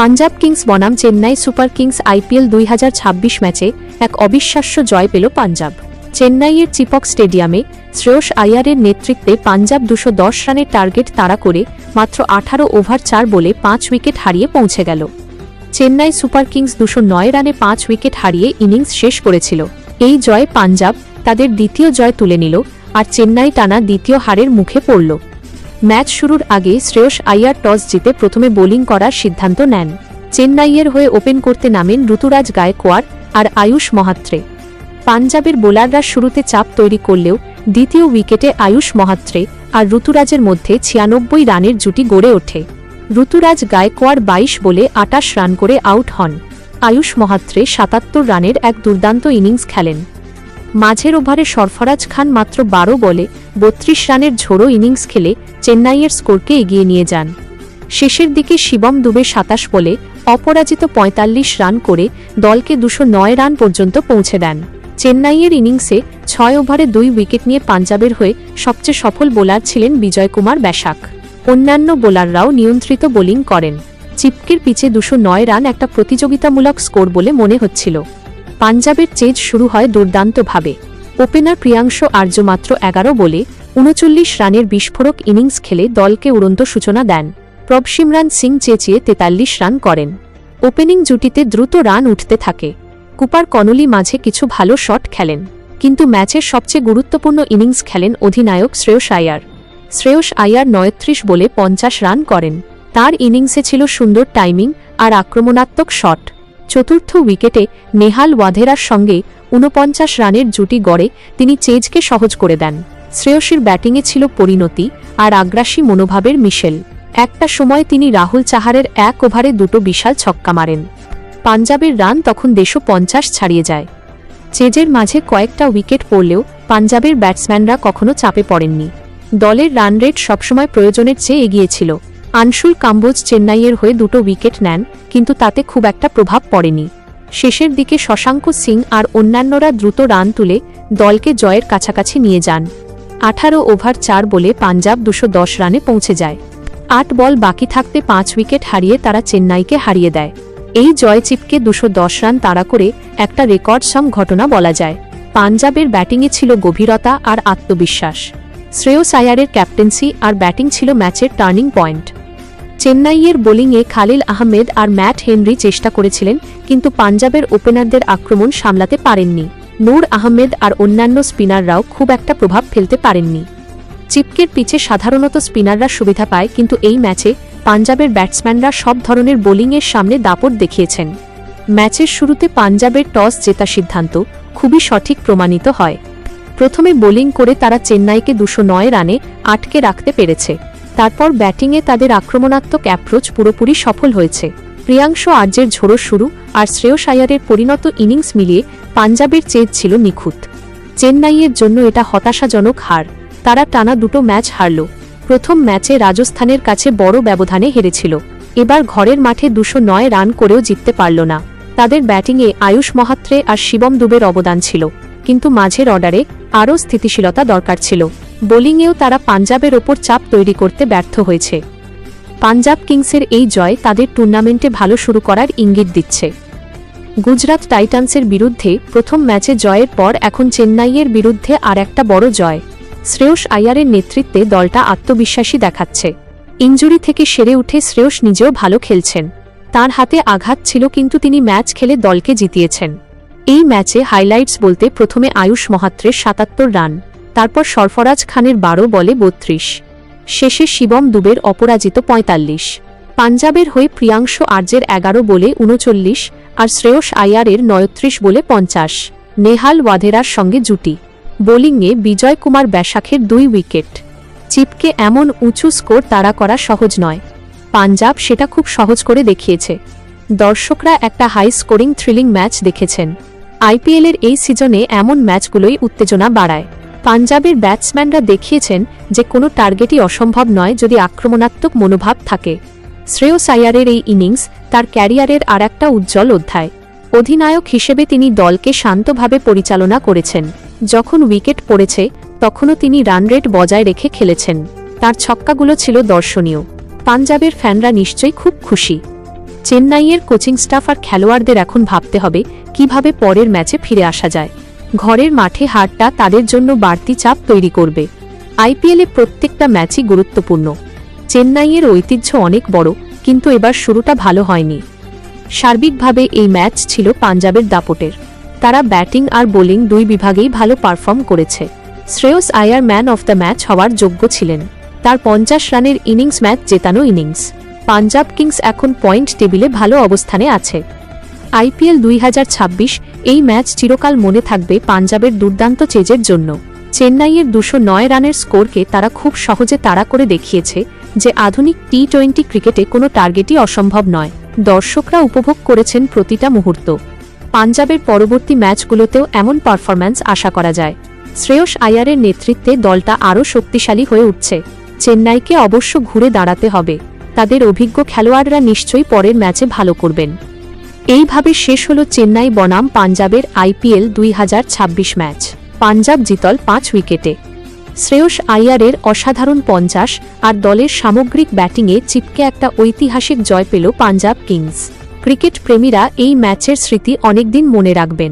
Punjab Kings বনাম Chennai super Kings IPL 2026 ম্যাচে এক অবিশ্বাস্য জয় পেল পাঞ্জাব। চেন্নাইয়ের চিপক স্টেডিয়ামে শ্রেয়স আইয়ারের নেতৃত্বে পাঞ্জাব 210 রানের টার্গেট তাড়া করে মাত্র 18 ওভার 4 বলে 5 উইকেট হারিয়ে পৌঁছে গেল। চেন্নাই সুপার কিংস 209 রানে 5 উইকেট হারিয়ে ইনিংস শেষ করেছিল। এই জয়ে পাঞ্জাব তাদের দ্বিতীয় জয় তুলে নিল, আর চেন্নাই টানা দ্বিতীয় হারের মুখে পড়ল। ম্যাচ শুরুর আগে শ্রেয়স আইয়ার টস জিতে প্রথমে বোলিং করার সিদ্ধান্ত নেন। চেন্নাইয়ের হয়ে ওপেন করতে নামেন ঋতুরাজ গায়কোয়াড় আর আয়ুষ মহাত্রে। পাঞ্জাবের বোলাররা শুরুতে চাপ তৈরি করলেও দ্বিতীয় উইকেটে আয়ুষ মহাত্রে আর ঋতুরাজের মধ্যে 96 রানের জুটি গড়ে ওঠে। ঋতুরাজ গায়কোয়াড় 22 বলে 28 রান করে আউট হন। আয়ুষ মহাত্রে 77 রানের এক দুর্দান্ত ইনিংস খেলেন। মাঝের ওভারে সরফরাজ খান মাত্র 12 বলে 32 রানের ঝোড়ো ইনিংস খেলে চেন্নাইয়ের স্কোরকে এগিয়ে নিয়ে যান। শেষের দিকে শিবম দুবে 27 বলে অপরাজিত 45 রান করে দলকে 209 রান পর্যন্ত পৌঁছে দেন। চেন্নাইয়ের ইনিংসে 6 ওভারে 2 উইকেট নিয়ে পাঞ্জাবের হয়ে সবচেয়ে সফল বোলার ছিলেন বিজয় কুমার ব্যাসাক। অন্যান্য বোলাররাও নিয়ন্ত্রিত বোলিং করেন। চিপকের পিচে 209 রান একটা প্রতিযোগিতামূলক স্কোর বলে মনে হচ্ছিল। পাঞ্জাবের চেজ শুরু হয় দুর্দান্তভাবে। ওপেনার প্রিয়াংশু আর্য মাত্র 11 বলে 39 রানের বিস্ফোরক ইনিংস খেলে দলকে উড়ন্ত সূচনা দেন। প্রভসিমরান সিং চেঁচিয়ে 43 রান করেন। ওপেনিং জুটিতে দ্রুত রান উঠতে থাকে। কুপার কনলি মাঝে কিছু ভালো শট খেলেন, কিন্তু ম্যাচের সবচেয়ে গুরুত্বপূর্ণ ইনিংস খেলেন অধিনায়ক শ্রেয়স আইয়ার। শ্রেয়স আইয়ার 39 বলে 50 রান করেন। তার ইনিংসে ছিল সুন্দর টাইমিং আর আক্রমণাত্মক শট। চতুর্থ উইকেটে নেহাল ওয়াধেরার সঙ্গে 49 রানের জুটি গড়ে তিনি চেজকে সহজ করে দেন। শ্রেয়সের ব্যাটিংয়ে ছিল পরিণতি আর আগ্রাসী মনোভাবের মিশেল। একটা সময় তিনি রাহুল চাহারের 1 ওভারে 2 বিশাল ছক্কা মারেন। পাঞ্জাবের রান তখন 150 ছাড়িয়ে যায়। চেজের মাঝে কয়েকটা উইকেট পড়লেও পাঞ্জাবের ব্যাটসম্যানরা কখনো চাপে পড়েননি। দলের রান রেট সবসময় প্রয়োজনের চেয়ে এগিয়েছিল। আনশুল কাম্বোজ চেন্নাইয়ের হয়ে 2 উইকেট নেন, কিন্তু তাতে খুব একটা প্রভাব পড়েনি। শেষের দিকে শশাঙ্ক সিং আর অন্যান্যরা দ্রুত রান তুলে দলকে জয়ের কাছাকাছি নিয়ে যান। 18 ওভার 4 বলে পাঞ্জাব 210 রানে পৌঁছে যায়। 8 বল বাকি থাকতে 5 উইকেট হারিয়ে তারা চেন্নাইকে হারিয়ে দেয়। এই জয় চিপকে 210 রান তাড়া করে একটা রেকর্ড সম ঘটনা বলা যায়। পাঞ্জাবের ব্যাটিংয়ে ছিল গভীরতা আর আত্মবিশ্বাস। শ্রেয়স আইয়ারের ক্যাপ্টেন্সি আর ব্যাটিং ছিল ম্যাচের টার্নিং পয়েন্ট। চেন্নাইয়ের বোলিংয়ে খালিল আহমেদ আর ম্যাট হেনরি চেষ্টা করেছিলেন, কিন্তু পাঞ্জাবের ওপেনারদের আক্রমণ সামলাতে পারেননি। নূর আহমেদ আর অন্যান্য স্পিনাররাও খুব একটা প্রভাব ফেলতে পারেননি। চিপকের পিচে সাধারণত স্পিনাররা সুবিধা পায়, কিন্তু এই ম্যাচে পাঞ্জাবের ব্যাটসম্যানরা সব ধরনের বোলিংয়ের সামনে দাপট দেখিয়েছেন। ম্যাচের শুরুতে পাঞ্জাবের টস জেতা সিদ্ধান্ত খুবই সঠিক প্রমাণিত হয়। প্রথমে বোলিং করে তারা চেন্নাইকে 209 রানে আটকে রাখতে পেরেছে। তারপর ব্যাটিংয়ে তাদের আক্রমণাত্মক অ্যাপ্রোচ পুরোপুরি সফল হয়েছে। প্রিয়াংশু আর্যের ঝোড়ো শুরু আর শ্রেয়স আইয়ারের পরিণত ইনিংস মিলিয়ে পাঞ্জাবের চেজ ছিল নিখুঁত। চেন্নাইয়ের জন্য এটা হতাশাজনক হার। তারা টানা 2 ম্যাচ হারল। প্রথম ম্যাচে রাজস্থানের কাছে বড় ব্যবধানে হেরেছিল। এবার ঘরের মাঠে 209 রান করেও জিততে পারল না। তাদের ব্যাটিংয়ে আয়ুষ মহাত্রে আর শিবম দুবের অবদান ছিল, কিন্তু মাঝের অর্ডারে আরও স্থিতিশীলতা দরকার ছিল। বোলিংয়েও তারা পাঞ্জাবের ওপর চাপ তৈরি করতে ব্যর্থ হয়েছে। পাঞ্জাব কিংসের এই জয় তাদের টুর্নামেন্টে ভালো শুরু করার ইঙ্গিত দিচ্ছে। গুজরাট টাইটান্সের বিরুদ্ধে প্রথম ম্যাচে জয়ের পর এখন চেন্নাইয়ের বিরুদ্ধে আর একটা বড় জয়। শ্রেয়স আইয়ারের নেতৃত্বে দলটা আত্মবিশ্বাসী দেখাচ্ছে। ইনজুরি থেকে সেরে উঠে শ্রেয়স নিজেও ভালো খেলছেন। তার হাতে আঘাত ছিল, কিন্তু তিনি ম্যাচ খেলে দলকে জিতিয়েছেন। এই ম্যাচে হাইলাইটস বলতে প্রথমে আয়ুষ মহাত্রের 77 রান, তারপর সরফরাজ খানের 12 বলে 32, শেষে শিবম দুবের অপরাজিত 45। পাঞ্জাবের হয়ে প্রিয়াংশু আর্যের 11 বলে 39 আর শ্রেয়স আইয়ারের 39 বলে 50। নেহাল ওয়াধেরার সঙ্গে জুটি। বোলিংয়ে বিজয় কুমার ব্যাসাকের 2 উইকেট। চিপকে এমন উঁচু স্কোর তাড়া করা সহজ নয়। পাঞ্জাব সেটা খুব সহজ করে দেখিয়েছে। দর্শকরা একটা হাই স্কোরিং থ্রিলিং ম্যাচ দেখেছেন। আইপিএলের এই সিজনে এমন ম্যাচগুলোই উত্তেজনা বাড়ায়। পাঞ্জাবের ব্যাটসম্যানরা দেখিয়েছেন যে কোনো টার্গেটই অসম্ভব নয় যদি আক্রমণাত্মক মনোভাব থাকে। শ্রেয়স আইয়ারের এই ইনিংস তার ক্যারিয়ারের আর একটা উজ্জ্বল অধ্যায়। অধিনায়ক হিসেবে তিনি দলকে শান্তভাবে পরিচালনা করেছেন। যখন উইকেট পড়েছে তখনও তিনি রান রেট বজায় রেখে খেলেছেন। তার ছক্কাগুলো ছিল দর্শনীয়। পাঞ্জাবের ফ্যানরা নিশ্চয়ই খুব খুশি। চেন্নাইয়ের কোচিং স্টাফ আর খেলোয়াড়দের এখন ভাবতে হবে কিভাবে পরের ম্যাচে ফিরে আসা যায়। ঘরের মাঠে হারটা তাদের জন্য বাড়তি চাপ তৈরি করবে। আইপিএলে প্রত্যেকটা ম্যাচই গুরুত্বপূর্ণ। চেন্নাইয়ের ঐতিহ্য অনেক বড়, কিন্তু এবার শুরুটা ভালো হয়নি। সার্বিকভাবে এই ম্যাচ ছিল পাঞ্জাবের দাপটের। তারা ব্যাটিং আর বোলিং দুই বিভাগেই ভালো পারফর্ম করেছে। Shreyas Iyer man of the match হওয়ার যোগ্য ছিলেন। তার 50 রানের ইনিংস ম্যাচ জেতানো ইনিংস। পাঞ্জাব কিংস এখন পয়েন্ট টেবিলে ভালো অবস্থানে আছে। আইপিএল 2026 এই ম্যাচ চিরকাল মনে থাকবে পাঞ্জাবের দুর্দান্ত চেজের জন্য। চেন্নাইয়ের 209 রানের স্কোরকে তারা খুব সহজে তাড়া করে দেখিয়েছে যে আধুনিক টি-20 ক্রিকেটে কোনো টার্গেটই অসম্ভব নয়। দর্শকরা উপভোগ করেছেন প্রতিটা মুহূর্ত। পাঞ্জাবের পরবর্তী ম্যাচগুলোতেও এমন পারফরম্যান্স আশা করা যায়। শ্রেয়স আয়ারের নেতৃত্বে দলটা আরও শক্তিশালী হয়ে উঠছে। চেন্নাইকে অবশ্য ঘুরে দাঁড়াতে হবে। তাদের অভিজ্ঞ খেলোয়াড়রা নিশ্চয়ই পরের ম্যাচে ভালো করবেন। এইভাবে শেষ হল চেন্নাই বনাম পাঞ্জাবের আইপিএল 2026 ম্যাচ। পাঞ্জাব জিতল 5 উইকেটে। শ্রেয়স আইয়ারের অসাধারণ 50 আর দলের সামগ্রিক ব্যাটিংয়ে চিপকে একটা ঐতিহাসিক জয় পেল পাঞ্জাব কিংস। ক্রিকেট প্রেমীরা এই ম্যাচের স্মৃতি অনেকদিন মনে রাখবেন।